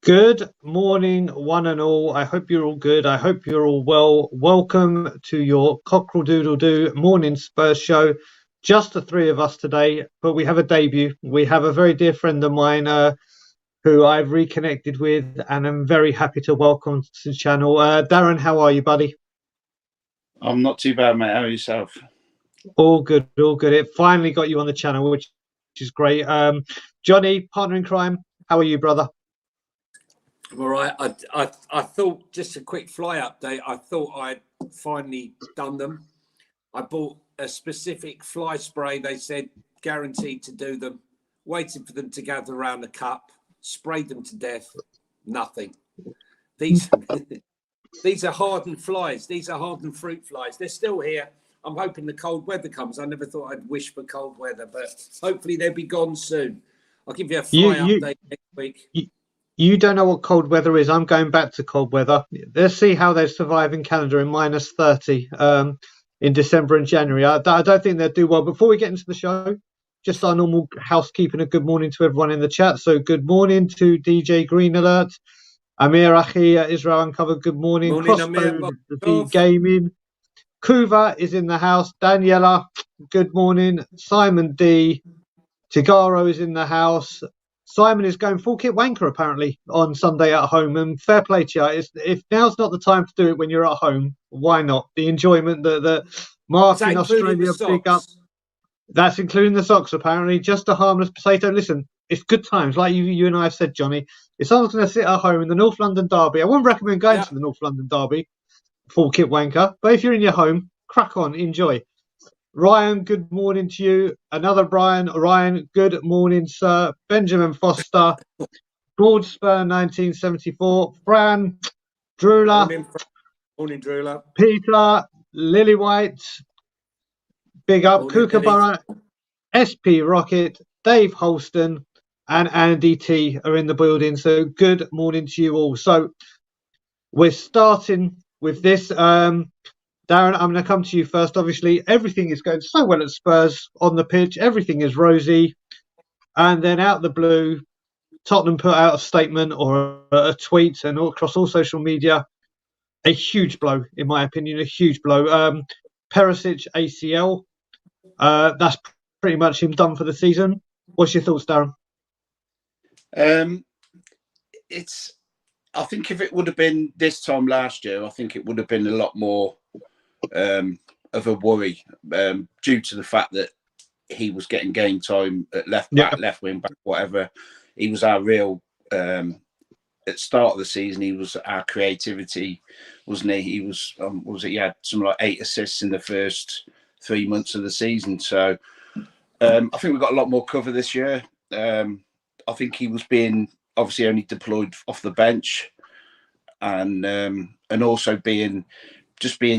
Good morning, one and all. I hope you're all good. I hope you're all well. Welcome to your Cockerel Doodle Doo morning Spurs show. Just the three of us today, but we have a debut. We have a very dear friend of mine who I've reconnected with, and I'm very happy to welcome to the channel. Darren, how are you, buddy? I'm not too bad, mate. How are yourself? All good, all good. It finally got you on the channel, which is great. Johnny, partner in crime, how are you, brother? I'm all right. I thought, just a quick fly update, I thought I'd finally done them. I bought a specific fly spray. They said guaranteed to do them. Waiting for them to gather around the cup. Sprayed them to death. Nothing. These are hardened flies. These are hardened fruit flies. They're still here. I'm hoping the cold weather comes. I never thought I'd wish for cold weather, but hopefully they'll be gone soon. I'll give you a fly update next week. You don't know what cold weather is. I'm going back to cold weather. Let's see how they survive in Canada in -30 in December and January. I don't think they'll do well. Before we get into the show, just our normal housekeeping. A good morning to everyone in the chat. So good morning to DJ Green Alert, Amir Achi, Israel Uncovered. Good morning. Crossbone, the Gaming. Kuva is in the house. Daniela, good morning. Simon D. Tigaro is in the house. Simon is going full kit wanker apparently on Sunday at home, and fair play to you. If now's not the time to do it when you're at home, why not? The enjoyment that Mark in Australia, big up. That's including the socks apparently. Just a harmless potato. Listen, it's good times, like you and I have said, Johnny. If someone's going to sit at home in the North London derby, I wouldn't recommend going to the North London derby, full kit wanker. But if you're in your home, crack on, enjoy. Ryan, good morning to you. Another Brian. Ryan, good morning, sir. Benjamin Foster, Broadspur 1974. Fran, Drula. Morning, Drula. Peter, Lily White, big up. Kookaburra, SP Rocket, Dave Holston, and Andy T are in the building. So good morning to you all. So we're starting with this. Darren, I'm going to come to you first. Obviously, everything is going so well at Spurs on the pitch. Everything is rosy. And then out the blue, Tottenham put out a statement or a tweet and all, across all social media. A huge blow, in my opinion, a huge blow. Perisic ACL. That's pretty much him done for the season. What's your thoughts, Darren? I think if it would have been this time last year, I think it would have been a lot more of a worry due to the fact that he was getting game time at left back, left wing back, whatever. He was our real at the start of the season. He was our creativity, wasn't he? He was he had something like 8 assists in the first 3 months of the season. So I think we've got a lot more cover this year. I think he was being obviously only deployed off the bench, and also being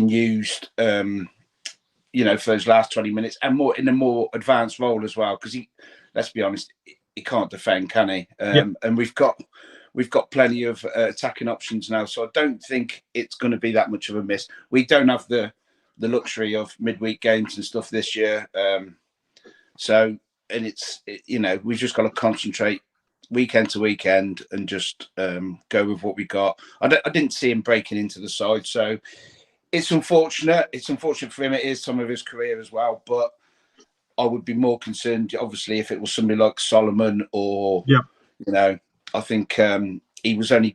used, for those last 20 minutes and more in a more advanced role as well. Because let's be honest, he can't defend, can he? And we've got plenty of attacking options now, so I don't think it's going to be that much of a miss. We don't have the luxury of midweek games and stuff this year, we've just got to concentrate weekend to weekend and just go with what we got. I didn't see him breaking into the side, so it's unfortunate. It's unfortunate for him. It is some of his career as well, but I would be more concerned, obviously, if it was somebody like Solomon or, I think he was only,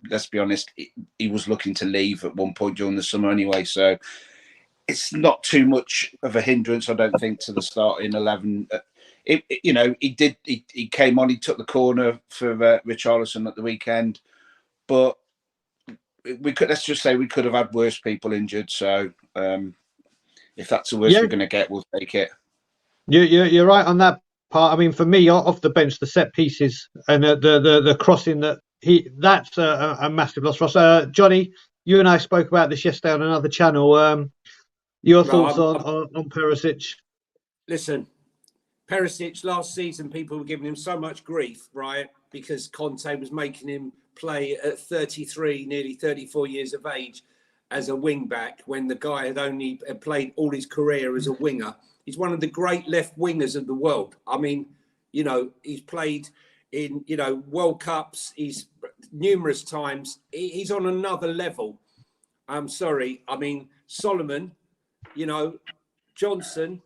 let's be honest, he was looking to leave at one point during the summer anyway, so it's not too much of a hindrance, I don't think, to the starting 11. He came on, he took the corner for Richarlison at the weekend, but let's just say we could have had worse people injured. So if that's the worst we're going to get, we'll take it. You're right on that part. I mean, for me, off the bench, the set pieces and the crossing that's a massive loss for us. Johnny, you and I spoke about this yesterday on another channel. Your thoughts on Perisic? Listen, Perisic last season, people were giving him so much grief, right? Because Conte was making him play at 33, nearly 34 years of age as a wing back when the guy had played all his career as a winger. He's one of the great left wingers of the world. I mean, he's played in World Cups. He's numerous times. He's on another level. I'm sorry. I mean, Solomon, Johnson.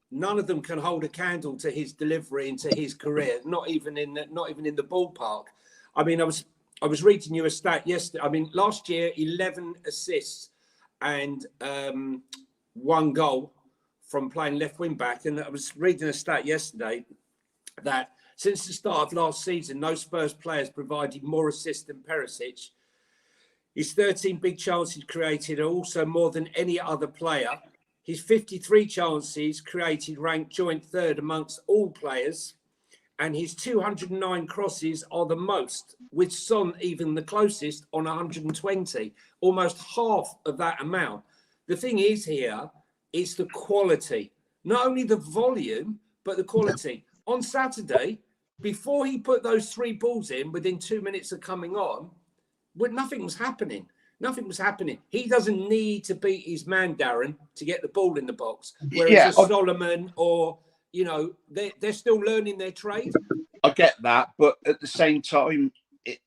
None of them can hold a candle to his delivery and to his career. Not even in the ballpark. I mean, I was reading you a stat yesterday. I mean, last year 11 assists and 1 goal from playing left wing back. And I was reading a stat yesterday that since the start of last season, no Spurs players provided more assists than Perisic. His 13 big chances created are also more than any other player. His 53 chances created ranked joint third amongst all players. And his 209 crosses are the most, with Son even the closest on 120, almost half of that amount. The thing is here, it's the quality, not only the volume, but the quality. On Saturday, before he put those 3 balls in within 2 minutes of coming on, nothing was happening. Nothing was happening. He doesn't need to beat his man, Darren, to get the ball in the box. Whereas Solomon or, they're still learning their trade. I get that. But at the same time,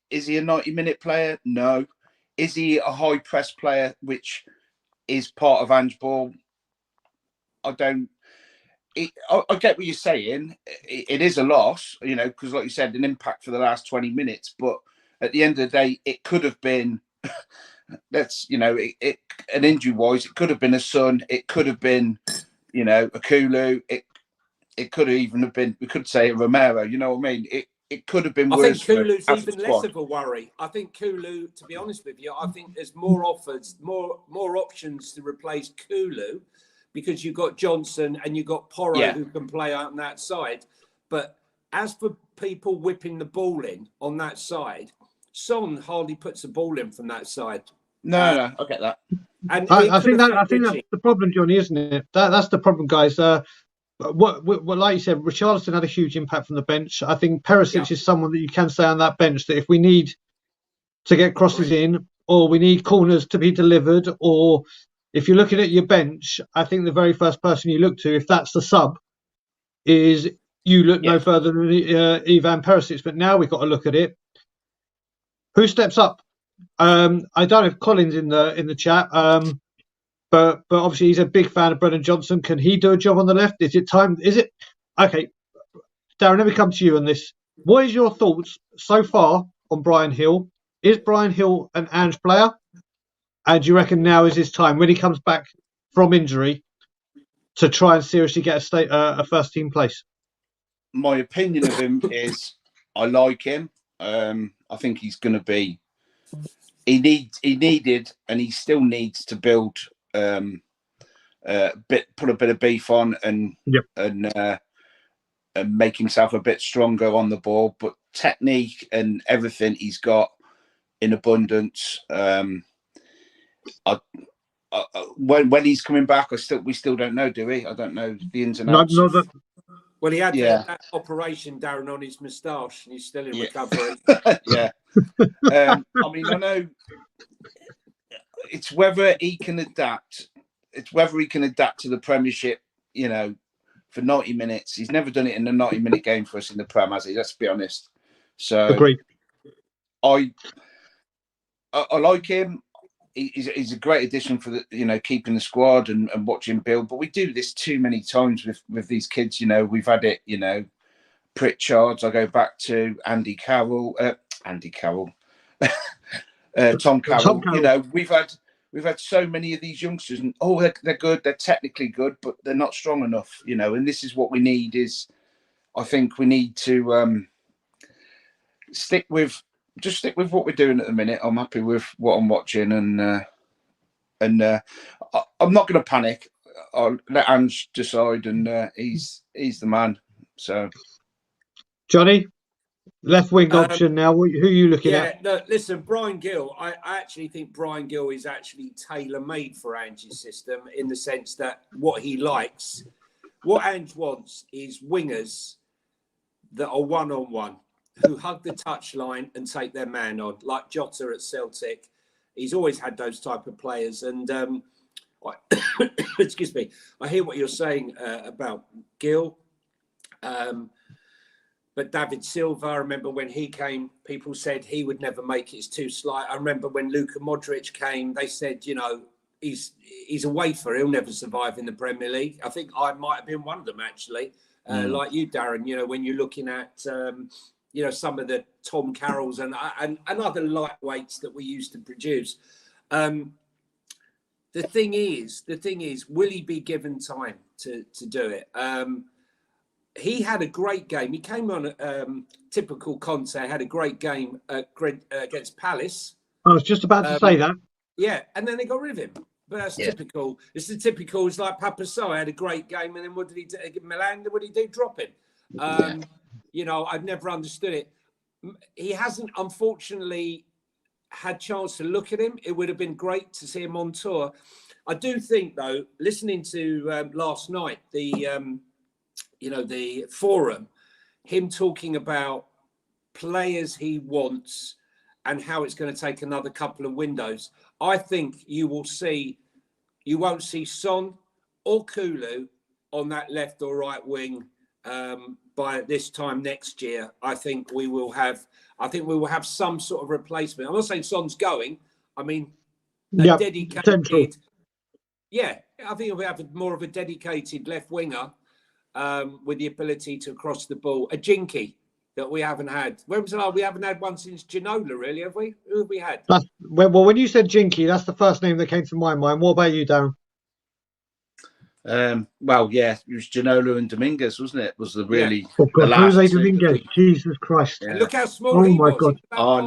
is he a 90-minute player? No. Is he a high press player, which is part of Ange Ball? I don't. I get what you're saying. It is a loss, because like you said, an impact for the last 20 minutes. But at the end of the day, it could have been... That's an injury wise, it could have been a Son, it could have been a Kulu, it could have even have been, we could say a Romero, you know what I mean? It could have been worse. I think Kulu's even less of a worry. I think Kulu, to be honest with you, I think there's more offers, more options to replace Kulu, because you've got Johnson and you've got Porro who can play out on that side. But as for people whipping the ball in on that side, Son hardly puts the ball in from that side. No, I get that. And I think that's the problem, Johnny, isn't it? That's the problem, guys. What like you said, Richarlison had a huge impact from the bench. I think Perisic is someone that you can say on that bench that if we need to get crosses in, or we need corners to be delivered, or if you're looking at your bench, I think the very first person you look to, if that's the sub, is you look no further than Ivan Perisic. But now we've got to look at it. Who steps up? I don't have Collins in the chat, but obviously he's a big fan of Brennan Johnson. Can he do a job on the left? Is it time? Is it okay? Darren, let me come to you on this. What is your thoughts so far on Bryan Gil? Is Bryan Gil an Ange player? And do you reckon now is his time when he comes back from injury to try and seriously get a first team place? My opinion of him is I like him. I think he's going to be. He needed, and he still needs to build. Put a bit of beef on, and make himself a bit stronger on the ball. But technique and everything he's got in abundance. When he's coming back, we still don't know, do we? I don't know the ins and outs. Well, he had that operation, Darren, on his moustache, and he's still in recovery. I mean, I know it's whether he can adapt. It's whether he can adapt to the Premiership, for 90 minutes. He's never done it in a 90-minute game for us in the Prem, has he? Let's be honest. So, agreed. I like him. He's a great addition for the keeping the squad and watching build. But we do this too many times with these kids. We've had it. Pritchard's. I go back to Andy Carroll. Tom Carroll. We've had so many of these youngsters, and they're good. They're technically good, but they're not strong enough. And this is what we need. I think we need to stick with what we're doing at the minute. I'm happy with what I'm watching, and I'm not going to panic. I'll let Ange decide, and he's the man. So, Johnny, left wing option now. Who are you looking at? No, listen, Bryan Gil. I actually think Bryan Gil is actually tailor-made for Ange's system in the sense that what he likes, what Ange wants, is wingers that are one-on-one, who hug the touchline and take their man on, like Jota at Celtic. He's always had those type of players. And excuse me, I hear what you're saying about Gil. But David Silva, I remember when he came, people said he would never make it. It's too slight. I remember when Luka Modric came, they said, you know, he's a wafer. He'll never survive in the Premier League. I think I might have been one of them, actually, like you, Darren. You know, when you're looking at, you know, some of the Tom Carrolls and other lightweights that we used to produce. The thing is, will he be given time to do it? He had a great game. He came on typical Conte, had a great game against Palace. I was just about to say that. Yeah, and then they got rid of him. But that's typical. It's the typical. It's like Papa Sarr had a great game, and then what did he do? Milan, what did he do? Drop him. You know, I've never understood it. He hasn't, unfortunately, had chance to look at him. It would have been great to see him on tour. I do think, though, listening to last night, you know, the forum, him talking about players he wants and how it's going to take another couple of windows. I think you won't see Son or Kulu on that left or right wing by this time next year. I think we will have some sort of replacement. I'm not saying Son's going. I mean, dedicated. Potential. Yeah, I think we'll have more of a dedicated left winger with the ability to cross the ball. A Jinky that we haven't had. When was the last? We haven't had one since Ginola, really, have we? Who have we had? Well, when you said Jinky, that's the first name that came to my mind. What about you, Darren? Well, yeah, it was Ginola and Dominguez, wasn't it? Was the really the last Jose Dominguez? Jesus Christ! Yeah. Look how small he was. God! I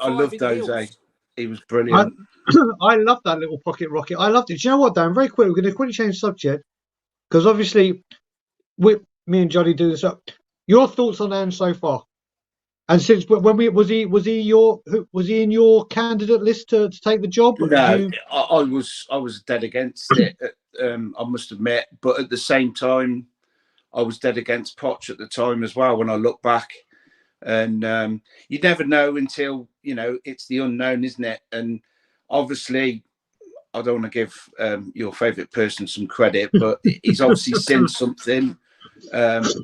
loved Jose. He was brilliant. I love that little pocket rocket. I loved it. Do you know what, Dan? Very quick, we're going to quickly change subject because obviously, me and Johnny do this up. Your thoughts on Ange so far? And since when was he in your candidate list to take the job? No, I was dead against it. I must admit, but at the same time, I was dead against Poch at the time as well. When I look back, and you never know until it's the unknown, isn't it? And obviously, I don't want to give your favourite person some credit, but he's obviously seen something.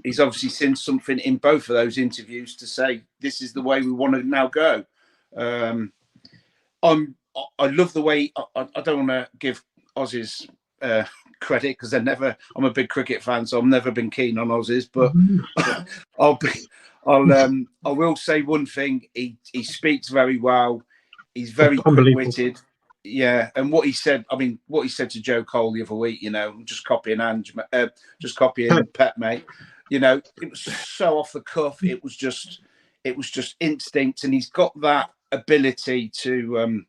He's obviously seen something in both of those interviews to say this is the way we want to now go. I love the way. I don't want to give Aussies credit because they're never. I'm a big cricket fan, so I've never been keen on Aussies. But I will say one thing. He speaks very well. He's very quick-witted. Yeah, and what he said to Joe Cole the other week, just copying Pep, mate. It was so off the cuff. It was just instinct, and he's got that ability to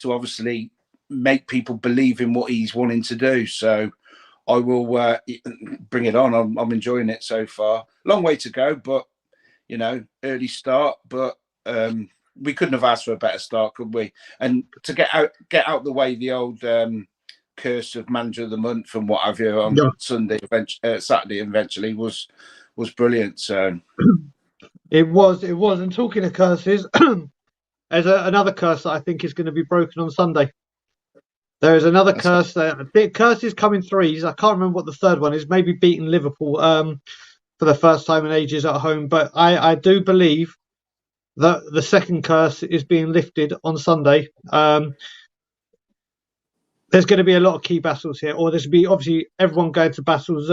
obviously make people believe in what he's wanting to do. So I will bring it on. I'm enjoying it so far. Long way to go, but early start. But we couldn't have asked for a better start, could we? And to get out the way the old curse of manager of the month and what have you on Saturday eventually was brilliant. So it was. And talking of curses, there's another curse that I think is going to be broken on Sunday. There is another curse there. The curses come in threes. I can't remember what the third one is. Maybe beating Liverpool for the first time in ages at home. But I do believe that the second curse is being lifted on Sunday. There's going to be a lot of key battles here, or there's going to be obviously everyone going to battles.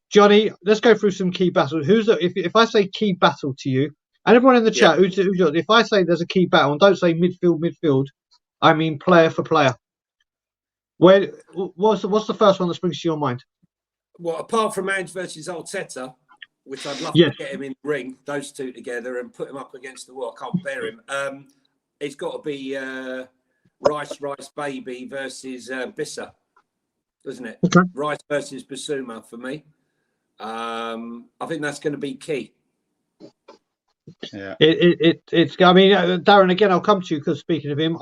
Johnny, let's go through some key battles. If I say key battle to you, and everyone in the chat, if I say there's a key battle, and don't say midfield, I mean player for player. What's the first one that springs to your mind? Well, apart from Ange versus Arteta, which I'd love to get him in the ring, those two together, and put him up against the wall. I can't bear him. It's got to be Rice Baby versus Bissa, doesn't it? Okay. Rice versus Basuma for me. I think that's going to be key. Yeah. It's. I mean, Darren. Again, I'll come to you because speaking of him,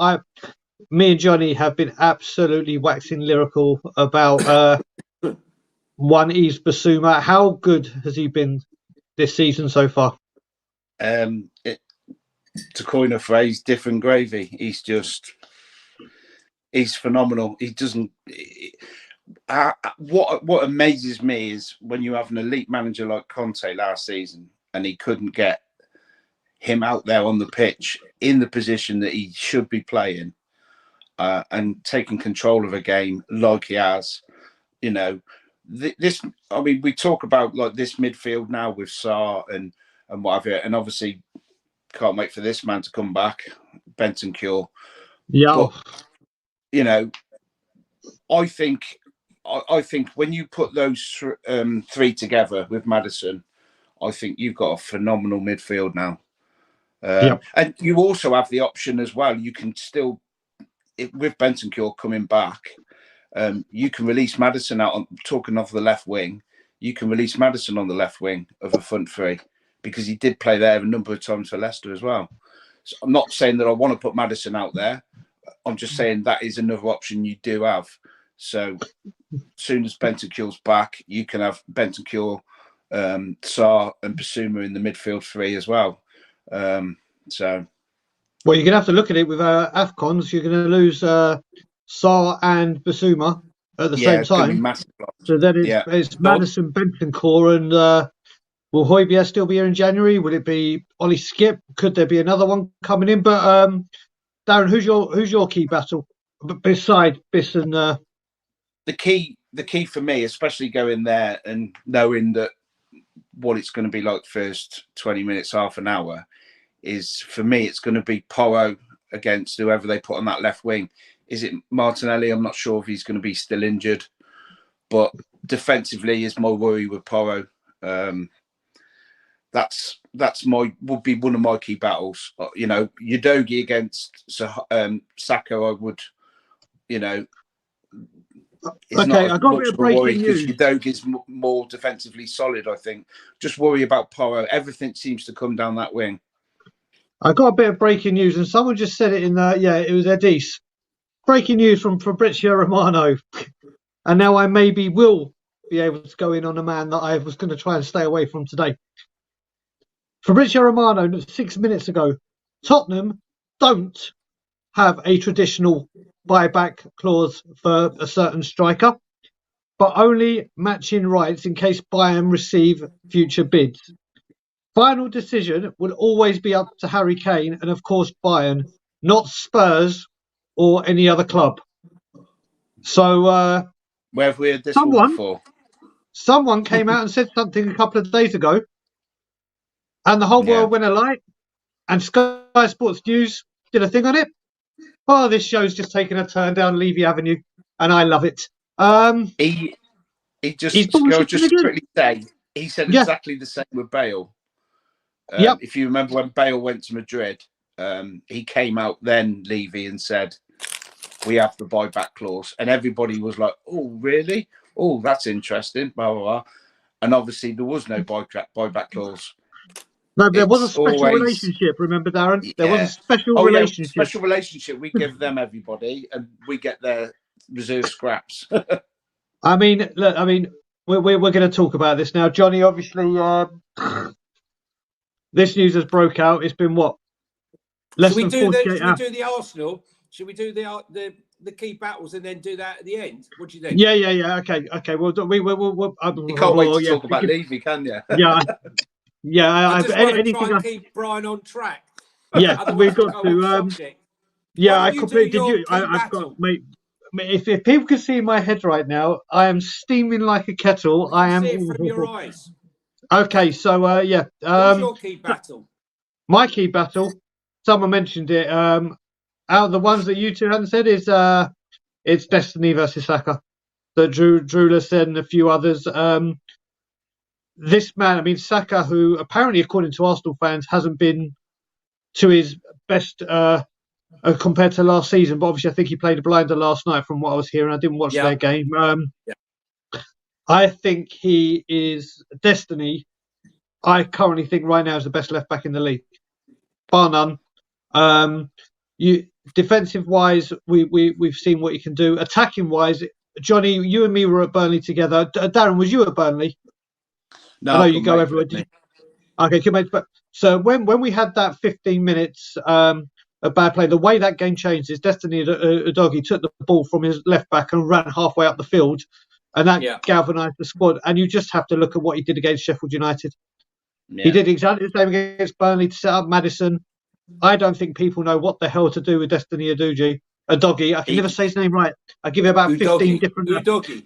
me and Johnny have been absolutely waxing lyrical about one Yves Basuma. How good has he been this season so far? To coin a phrase, different gravy. He's phenomenal. He doesn't. What amazes me is when you have an elite manager like Conte last season, and he couldn't get him out there on the pitch in the position that he should be playing, and taking control of a game like he has. You know, this. I mean, we talk about like this midfield now with Sarr and whatever, and obviously can't wait for this man to come back, Bentancur. Yeah, but you know, I think when you put those three together with Maddison, I think you've got a phenomenal midfield now. And you also have the option as well. You can still, with Bentancur coming back, you can release Maddison out on talking off the left wing. You can release Maddison on the left wing of a front three, because he did play there a number of times for Leicester as well. So I'm not saying that I want to put Maddison out there. I'm just saying that is another option you do have. So as soon as Bentancur's back, you can have Bentancur, Sarr and Bissouma in the midfield three as well. Well, you're going to have to look at it with AFCONs. You're going to lose Sarr and Bissouma at the same time. So then it's Maddison, Bentancur, and will Højbjerg still be here in January? Will it be Ollie Skip? Could there be another one coming in? But Darren, who's your key battle beside Biss and the key for me, especially going there and knowing that what it's going to be like first 20 minutes, half an hour, is for me it's going to be Porro against whoever they put on that left wing. Is it Martinelli? I'm not sure if he's going to be still injured, but defensively is my worry with Porro. That's would be one of my key battles. You know, Udogie against Saka, I would, you know. Okay, I got a bit of breaking news. Udogie's more defensively solid, I think. Just worry about Porro. Everything seems to come down that wing. I got a bit of breaking news, and someone just said it in it was Edis. Breaking news from Fabrizio Romano. And now I maybe will be able to go in on a man that I was going to try and stay away from today. Fabrizio Romano, 6 minutes ago, Tottenham don't have a traditional buyback clause for a certain striker, but only matching rights in case Bayern receive future bids. Final decision will always be up to Harry Kane and, of course, Bayern, not Spurs or any other club. So, where have we heard this one before? Someone came out and said something a couple of days ago, and the whole world went alight, and Sky Sports News did a thing on it. Oh, this show's just taken a turn down Levy Avenue, and I love it. He quickly say, he said exactly the same with Bale. If you remember when Bale went to Madrid, he came out then, Levy, and said, we have the buyback clause. And everybody was like, oh, really? Oh, that's interesting, blah, blah, blah. And obviously there was no buyback clause. No, there was a special relationship, remember, Darren? There was a special relationship. Special relationship. We give them everybody, and we get their reserve scraps. I mean, look, we're going to talk about this now. Johnny, obviously, this news has broke out. It's been what? Should we do the Arsenal? Should we do the key battles and then do that at the end? What do you think? Yeah. Okay. We'll you can't wait to talk about Levy, can you? Yeah. I just want to try and keep Bryan on track. Yeah, we've got to. I completely. I've got, mate. If people can see my head right now, I am steaming like a kettle. I am. See it from your eyes. Okay, so What's your key battle? My key battle. Someone mentioned it. Out of the ones that you two hadn't said is it's Destiny versus Saka. That Drew said and a few others. This man, Saka, who apparently, according to Arsenal fans, hasn't been to his best compared to last season. But obviously, I think he played a blinder last night from what I was hearing. I didn't watch their game. I think he is Destiny. I currently think right now is the best left back in the league, bar none. Defensive wise, we've seen what he can do. Attacking wise, Johnny, you and me were at Burnley together. Darren, was you at Burnley? No, I know you go everywhere. Okay, good mate. But so when we had that 15 minutes of bad play, the way that game changed is Destiny Udogie took the ball from his left back and ran halfway up the field, and that galvanised the squad. And you just have to look at what he did against Sheffield United. He did exactly the same against Burnley to set up Maddison. I don't think people know what the hell to do with Destiny Udogie. I can never say his name right. I give it about 15 different... Udogie.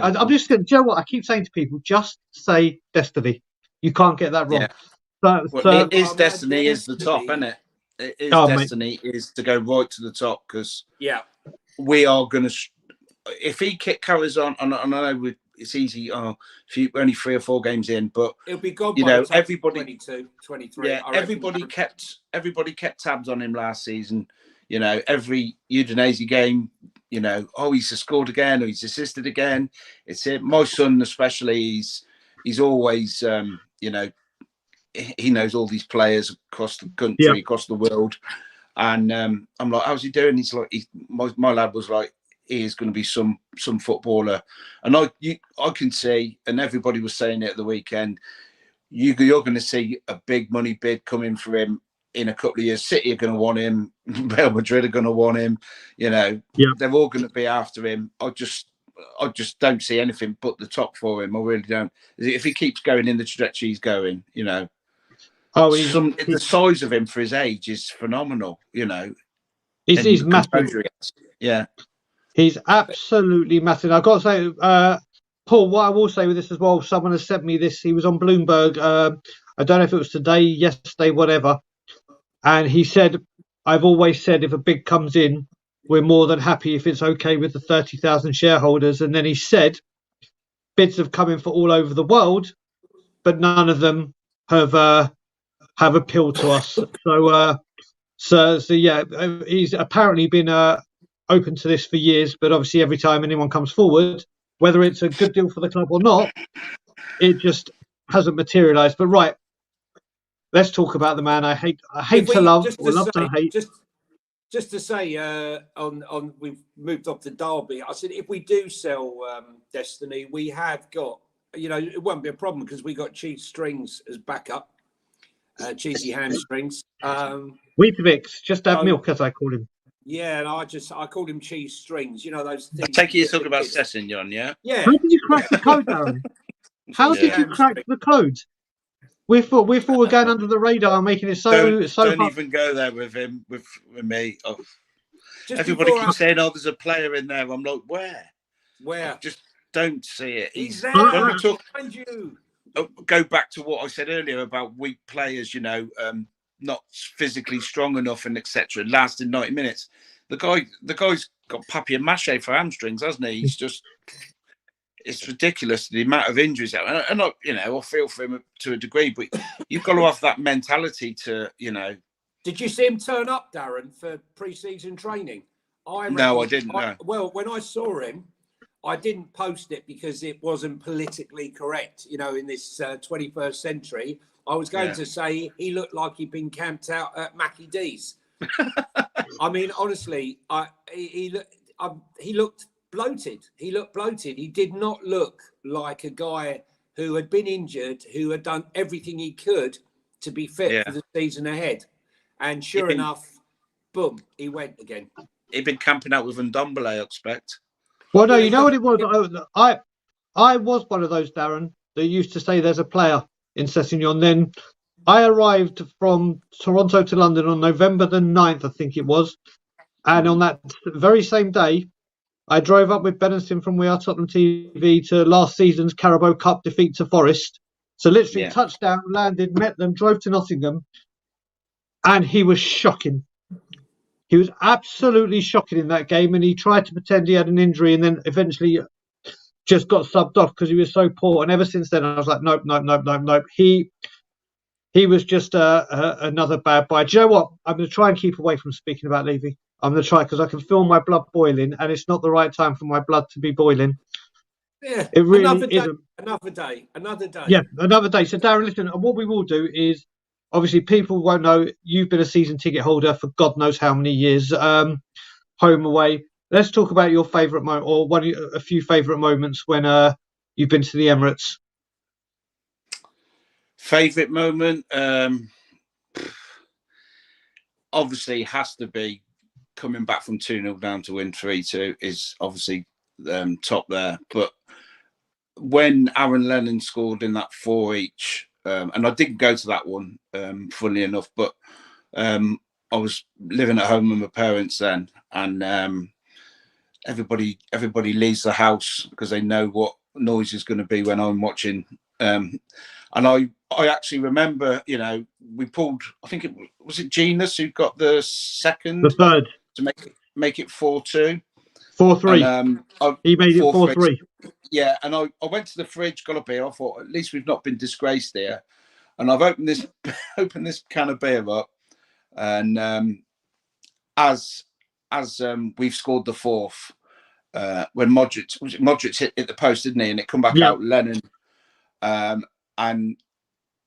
I'm just going to... Do you know what? I keep saying to people, just say Destiny. You can't get that wrong. It is Destiny is the top, isn't it? It is Destiny is to go right to the top because we are going to... If he carries on, and I know it's easy, only 3 or 4 games in, but it'll be gone by everybody 22, 23. Yeah, everybody kept tabs on him last season. Every Udinese game, he's scored again or he's assisted again. It's it. My son especially, he's always he knows all these players across the country, across the world. And I'm like, how's he doing? He's like, my lad was like, he is going to be some footballer. And I can see, and everybody was saying it at the weekend, you're going to see a big money bid coming for him in a couple of years. City are going to want him. Real Madrid are going to want him. They're all going to be after him. I just don't see anything but the top for him. I really don't. If he keeps going in the trajectory he's going, the size of him for his age is phenomenal. He's massive. Yeah. He's absolutely massive. I've got to say, Paul, what I will say with this as well, someone has sent me this. He was on Bloomberg. I don't know if it was today, yesterday, whatever. And he said, I've always said if a bid comes in, we're more than happy if it's okay with the 30,000 shareholders. And then he said, bids have come in for all over the world, but none of them have appealed to us. So yeah, he's apparently been open to this for years, but obviously every time anyone comes forward, whether it's a good deal for the club or not, it just hasn't materialised. But right, let's talk about the man I hate to love or love to hate. Just to say, on we've moved off the Derby. I said if we do sell Destiny, we have got, it won't be a problem because we got cheese strings as backup, cheesy hamstrings. Weetabix, just add milk, as I call him. Yeah, and I called him cheese strings. Those things. I take it you're talking about Sessegnon, yeah? Yeah. How did you crack the code, Darren? How did you crack the code? We thought we were going under the radar, making it so. Don't even go there with him, with me. Oh. Everybody keeps saying, "Oh, there's a player in there." I'm like, where? Where? I just don't see it. He's there. When we talk, behind you. Go back to what I said earlier about weak players. Not physically strong enough and etc. Lasting 90 minutes. The guy's got papier-mâché for hamstrings, hasn't he? He's just, it's ridiculous the amount of injuries. And I feel for him to a degree, but you've got to have that mentality to, Did you see him turn up, Darren, for pre-season training? No, I didn't. No. Well, when I saw him, I didn't post it because it wasn't politically correct. In this 21st century. I was going to say he looked like he'd been camped out at Mackie D's. I mean, honestly, he looked bloated. He looked bloated. He did not look like a guy who had been injured, who had done everything he could to be fit for the season ahead. And sure enough, boom, he went again. He'd been camping out with Ndombele, I expect. Well, no, you know what it was? I was one of those, Darren, that used to say there's a player in Sessegnon. Then I arrived from Toronto to London on November the 9th, I think it was. And on that very same day, I drove up with Benenson from We Are Tottenham TV to last season's Carabao Cup defeat to Forest. So literally touchdown, landed, met them, drove to Nottingham. And he was shocking. He was absolutely shocking in that game. And he tried to pretend he had an injury and then eventually just got subbed off because he was so poor. And ever since then, I was like, nope. He was just another bad buy. Do you know what? I'm going to try and keep away from speaking about Levy. I'm going to try because I can feel my blood boiling and it's not the right time for my blood to be boiling. Yeah, it really isn't. Another day. Yeah, another day. So, Darren, listen, what we will do is, obviously, people won't know you've been a season ticket holder for God knows how many years, home, away. Let's talk about your favourite moment, or a few favourite moments when you've been to the Emirates. Favourite moment, obviously, has to be coming back from 2-0 down to win 3-2 is obviously top there. But when Aaron Lennon scored in that 4 each and I didn't go to that one, funnily enough, but I was living at home with my parents then, and everybody leaves the house because they know what noise is going to be when I'm watching. And I actually remember, we pulled. I think it was Genus who got the The third to make it 4-2. 4-3. He made it 4-3. Yeah, and I went to the fridge, got a beer. I thought at least we've not been disgraced here. And I've opened this can of beer up, and as we've scored the fourth, when Modric hit the post, didn't he? And it come back out Lennon, and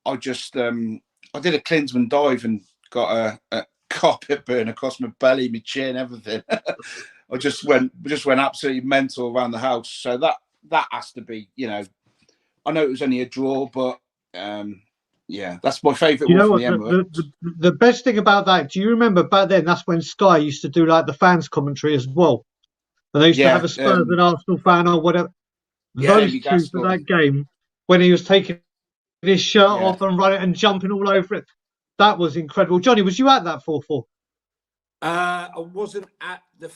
I just I did a Klinsmann dive and got a carpet burn across my belly, my chin, everything. I just went absolutely mental around the house. So that has to be, I know it was only a draw, but that's my favourite one from the Emirates. The best thing about that, do you remember back then? That's when Sky used to do like the fans commentary as well, and they used to have a Spurs and Arsenal fan or whatever. Those two for that game, when he was taking his shirt off and running and jumping all over it, that was incredible. Johnny, was you at that 4-4? I wasn't at the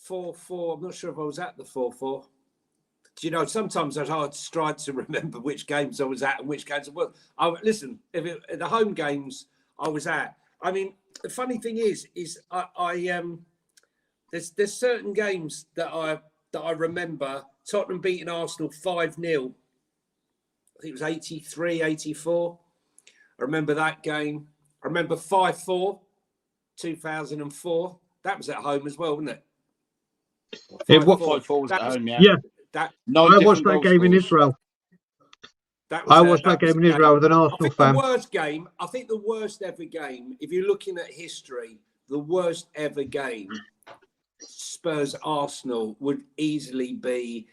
4-4. I'm not sure if I was at the 4-4. Sometimes I'd hard stride to remember which games I was at and which games I was. Listen, the home games I was at. I mean, the funny thing is there's certain games that I remember. Tottenham beating Arsenal 5-0. I think it was 83, 84. I remember that game. I remember 5-4, 2004. That was at home as well, wasn't it? 5-4 was at home, yeah. I watched that game in Israel. I watched that game in Israel with an Arsenal fan. The worst game, I think the worst ever game, if you're looking at history, the worst ever game, Spurs Arsenal, would easily be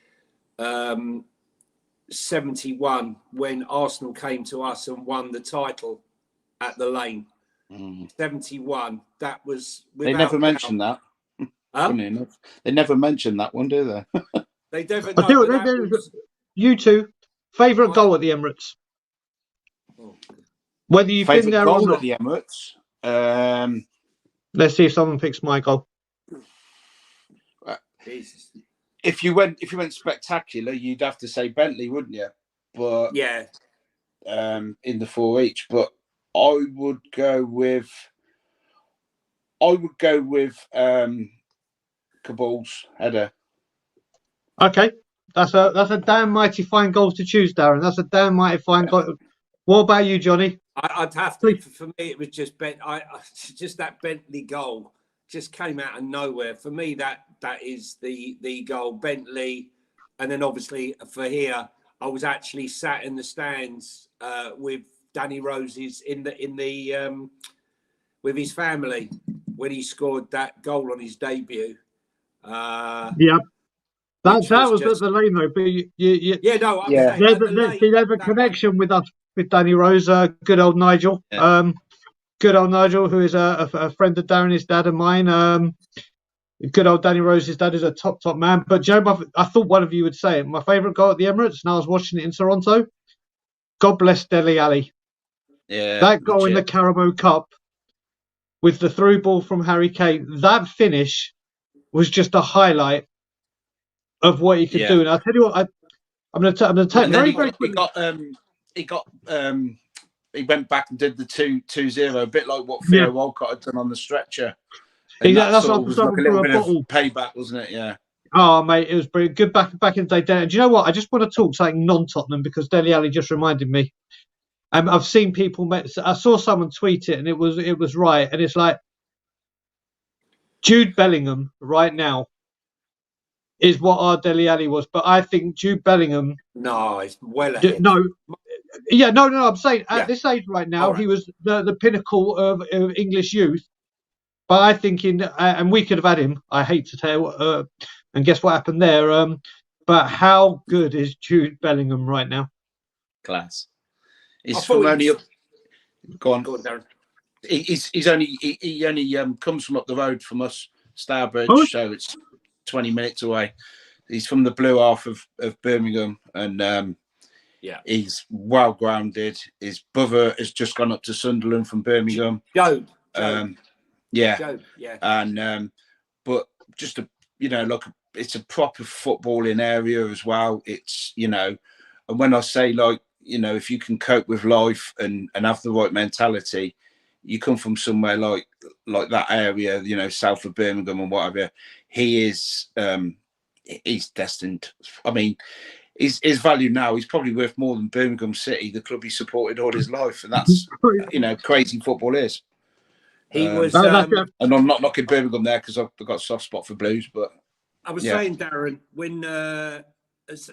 71 when Arsenal came to us and won the title at the Lane. 71. That was. They never mentioned that. Funny enough, they never mentioned that one, do they? They never. You two, favourite goal at the Emirates? Whether you've been there or not. At the Emirates. Let's see if someone picks my goal. Jesus. If you went spectacular, you'd have to say Bentley, wouldn't you? But yeah, in the 4 each. But I would go with Cabal's header. Okay, that's a damn mighty fine goal to choose, Darren. That's a damn mighty fine goal. What about you, Johnny? I'd have to. For me, it was just just that Bentley goal just came out of nowhere. For me, that is the goal, Bentley, and then obviously for here, I was actually sat in the stands with Danny Rose's in the with his family when he scored that goal on his debut. Yeah. That was just, at the Lane though, but there's a connection with us with Danny Rose, good old Nigel, good old Nigel, who is a friend of Darren, his dad and mine. Good old Danny Rose's dad is a top man. But Joe, I thought one of you would say it. My favourite goal at the Emirates, and I was watching it in Toronto. God bless Dele Alli. Yeah, that goal in the Carabao Cup with the through ball from Harry Kane. That finish was just a highlight of what he could do. And I'll tell you what, I'm going to take very quickly. He went back and did the 2-0, a bit like what Theo Walcott had done on the stretcher. And that's was like a little bit of payback, wasn't it? Yeah. Oh, mate, it was brilliant. Good back in the day. And do you know what? I just want to talk something non-Tottenham because Dele Alli just reminded me. I've seen people. I saw someone tweet it, and it was right. And it's like Jude Bellingham right now is what our Dele Alli was, but I think Jude Bellingham. No, it's well ahead. No. I'm saying at this age right now, he was the pinnacle of English youth. But I think and we could have had him. I hate to tell. And guess what happened there? But how good is Jude Bellingham right now? Class. He's from only up. Go on, Darren. He only comes from up the road from us, Starbridge, so it's 20 minutes away. He's from the blue half of Birmingham, and Yeah. He's well grounded. His brother has just gone up to Sunderland from Birmingham. Joe. Yeah. Joe, yeah. And but just it's a proper footballing area as well. It's, and when I say, like, if you can cope with life and have the right mentality, you come from somewhere like that area, south of Birmingham and whatever. He is he's destined. I mean, his value now, he's probably worth more than Birmingham City, the club he supported all his life, and that's crazy football is. He was, and I'm not knocking Birmingham there because I've got a soft spot for Blues, but I was saying, Darren, when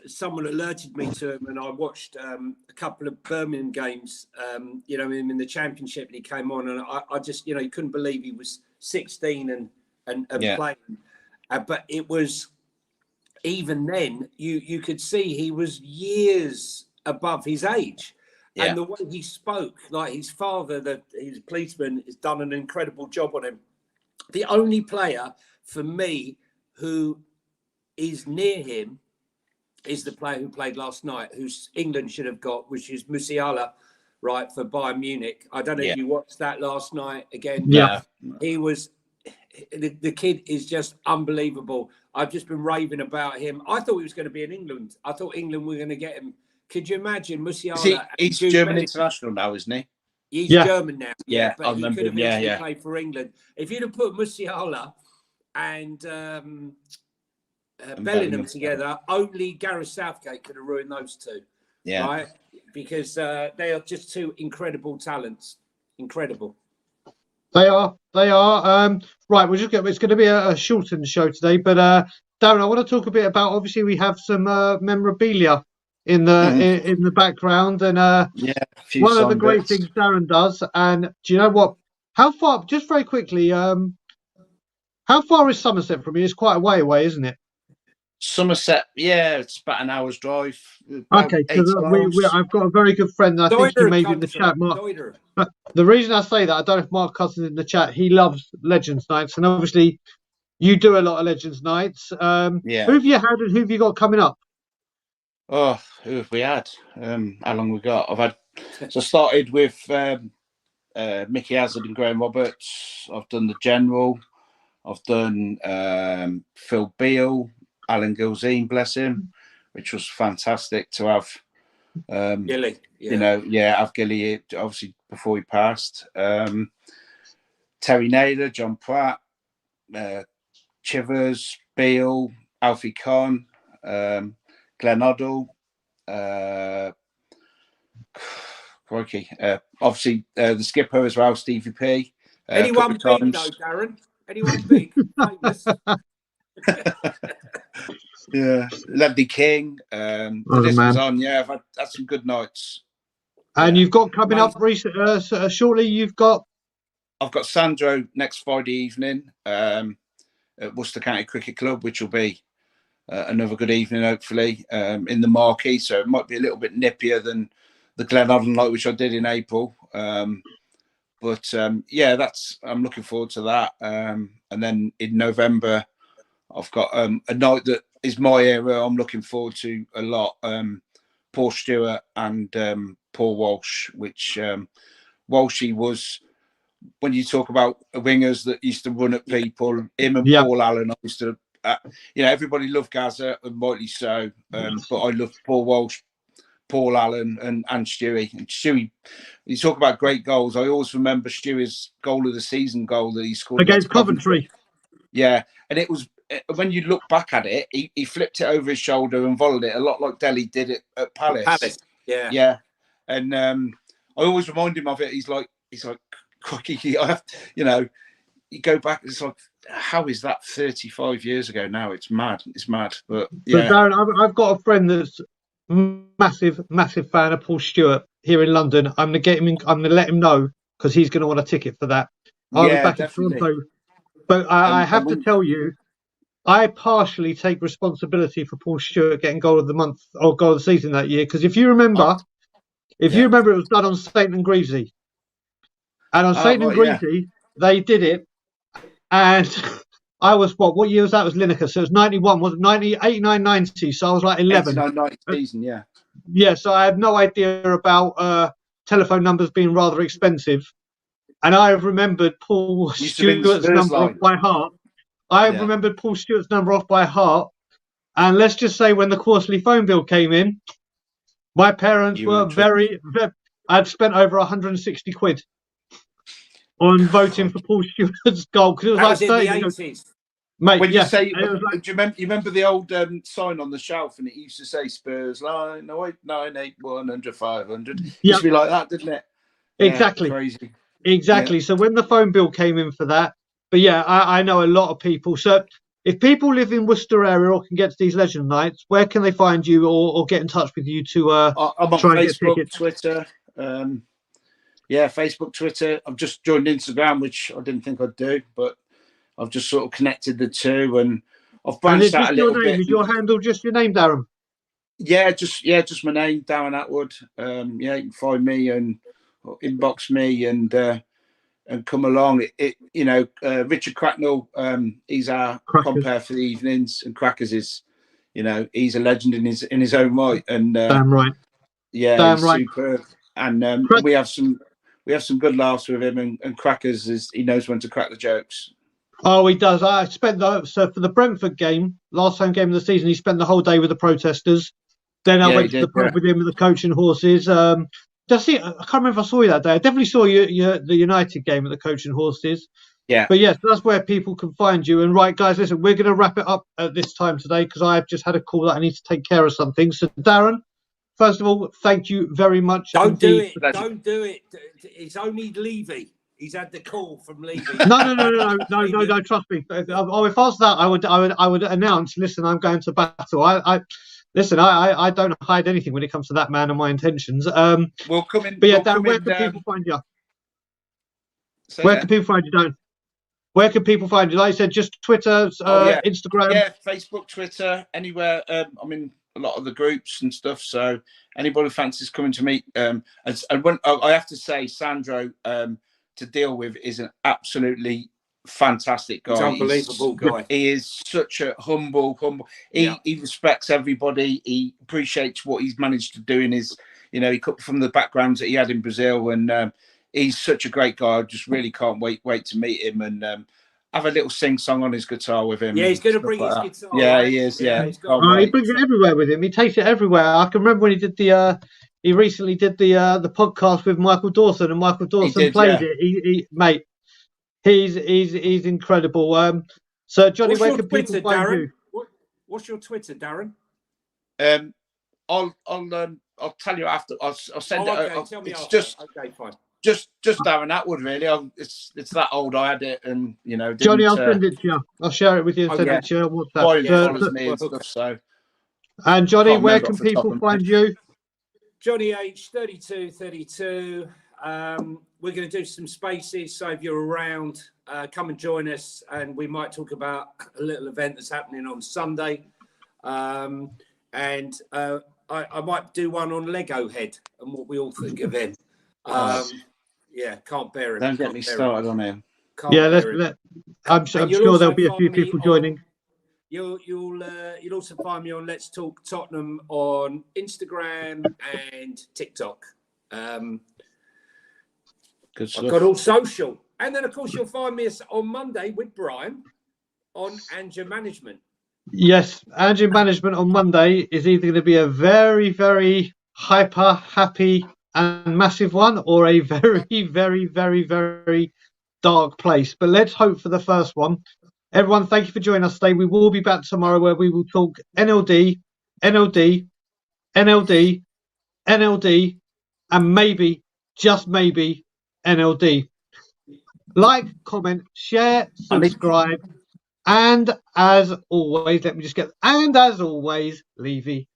someone alerted me to him, and I watched a couple of Birmingham games, him in the Championship, and he came on, and I just, you couldn't believe he was 16 and playing. But it was, even then, you could see he was years above his age. And the way he spoke, like his father, he's a policeman, has done an incredible job on him. The only player for me who is near him is the player who played last night, who's England should have got, which is Musiala, right, for Bayern Munich. I don't know if you watched that last night again. Yeah. He was, the kid is just unbelievable. I've just been raving about him. I thought he was going to be in England. I thought England were going to get him. Could you imagine Musiala? He's German international now, isn't he? He's German now. Yeah, but he could have easily played for England. If you'd have put Musiala and Bellingham together, only Gareth Southgate could have ruined those two. Yeah. Right? Because they are just two incredible talents. Incredible. They are. Right, it's going to be a shortened show today, but Darren, I want to talk a bit about, obviously we have some memorabilia in the background, and one of the great things Darren does, and do you know what? How far? Just very quickly, how far is Somerset from you? It's quite a way away, isn't it? Somerset, it's about an hour's drive. Okay, because I've got a very good friend. I think he may be in the chat, Mark. But the reason I say that, I don't know if Mark Cousins in the chat. He loves Legends Nights, and obviously you do a lot of Legends Nights. Who have you had, and who have you got coming up? Oh, who have we had? How long we got? I started with Mickey Hazard and Graham Roberts. I've done the General. I've done Phil Beale, Alan Gilzine, bless him, which was fantastic to have. Gilly, have Gilly obviously before he passed. Terry Naylor, John Pratt, Chivers, Beale, Alfie Conn, Glenn Oddle, obviously the skipper as well, Stevie P. Anyone big though, Darren? Anyone big? Famous? Ledley King. The list was on. I've had some good nights. And you've got coming up shortly. I've got Sandro next Friday evening at Worcester County Cricket Club, which will be another good evening, hopefully, in the marquee. So it might be a little bit nippier than the Glenavon night, which I did in April. I'm looking forward to that. And then in November, I've got a night that is my era. I'm looking forward to a lot. Paul Stewart and Paul Walsh, which Walshy was, when you talk about wingers that used to run at people, him and Paul Allen, I used to, everybody loved Gaza, and rightly so. But I love Paul Walsh, Paul Allen, and Stewie. And Stewie, you talk about great goals. I always remember Stewie's goal of the season goal that he scored against Coventry. Yeah, and it was, when you look back at it, he flipped it over his shoulder and volleyed it a lot like Delhi did it at Palace. Yeah. And I always remind him of it. He's like, I have, you go back. It's like, how is that 35 years ago now? It's mad. But Darren, I've got a friend that's massive fan of Paul Stewart here in London. I'm gonna get him in. I'm gonna let him know because he's gonna want a ticket for that. I'll be back in Toronto. But I have to tell you, I partially take responsibility for Paul Stewart getting goal of the month or goal of the season that year. Because if you remember, it was done on St and Greavesy. And on St and Greavesy, they did it. And I was, what year was that? It was Lineker. So it was 91, wasn't 90, 89, 90. So I was like 11. 89, 90 season, Yes, I had no idea about telephone numbers being rather expensive. And I have remembered Paul Used to be the Stewart's Spurs number off line. by heart. I remembered Paul Stewart's number off by heart. And let's just say when the quarterly phone bill came in, my parents were very, I'd spent over 160 quid on voting for Paul Stewart's goal. Because it was That like was in 30 the ago. 80s. Mate, When you say, And it was like, do you remember the old sign on the shelf, and it used to say Spurs line 0898 100 500. Used to be like that, didn't it? Exactly. Crazy. Exactly. Yeah. So when the phone bill came in for that, but yeah, I know a lot of people. So if people live in Worcester area or can get to these Legend Nights, where can they find you or get in touch with you to I'm on try and get Facebook, tickets? Twitter. Facebook, Twitter. I've just joined Instagram, which I didn't think I'd do, but I've just sort of connected the two, and I've And branched it's out just a your little name. bit. Is your handle just your name, Darren? Just my name, Darren Atwood. You can find me and inbox me and come along. Richard Cracknell, he's our compere for the evenings, and Crackers is, he's a legend in his own right. And Damn right. He's superb. And we have some good laughs with him. And Crackers he knows when to crack the jokes. Oh, he does. I spent so for the Brentford game, last home game of the season, he spent the whole day with the protesters. Then I went to the pub with him with the coach and horses. I can't remember if I saw you that day. I definitely saw you the United game at the coach and horses. Yeah. But yes, that's where people can find you. And right, guys, listen, we're going to wrap it up at this time today because I've just had a call that I need to take care of something. So, Darren, first of all, thank you very much. Don't do it. Don't do it. It's only Levy. He's had the call from Levy. No. Trust me. If I was that, I would announce. Listen, I'm going to battle. I don't hide anything when it comes to that man and my intentions. We'll come in. But yeah, Dan, where can people find you? Where can people find you, Dan? Where can people find you? Like I said, just Twitter, Instagram. Yeah, Facebook, Twitter, anywhere. I'm in a lot of the groups and stuff. So anybody who fancies coming to meet, and when I have to say, Sandro to deal with is an absolutely fantastic guy. He's unbelievable guy. He is such a humble. He respects everybody. He appreciates what he's managed to do in his, he cut from the backgrounds that he had in Brazil, and he's such a great guy. I just really can't wait to meet him and have a little sing-song on his guitar with him. Yeah, he's going to bring his guitar. Yeah, right? he is. Yeah, he brings it everywhere with him. He takes it everywhere. I can remember when he did he recently did the podcast with Michael Dawson, and Michael Dawson played it. Mate, he's incredible. So Johnny, where can people find you? What's your Twitter, Darren? I'll tell you after. I'll send it. Okay, tell me it's after. just okay, fine. Just Darren Atwood, really. It's that old. I had it, and Johnny, I'll send it to you. I'll share it with you and send it to you on WhatsApp. Brian follows me and stuff. So. And Johnny, where can people find you? Johnny H 3232. We're going to do some spaces, so if you're around, come and join us, and we might talk about a little event that's happening on Sunday. I might do one on Lego Head and what we all think of him. Can't bear him. Don't get me started on him. I'm sure there'll be a few people joining. You'll also find me on Let's Talk Tottenham on Instagram and TikTok. Good stuff. I've got all social. And then, of course, you'll find me on Monday with Brian on Anger Management. Yes, Anger Management on Monday is either going to be a very, very hyper, happy and massive one or a very, very, very, very dark place. But let's hope for the first one. Everyone, thank you for joining us today. We will be back tomorrow where we will talk NLD, and maybe, just maybe, NLD. Like, comment, share, subscribe, and as always, Levy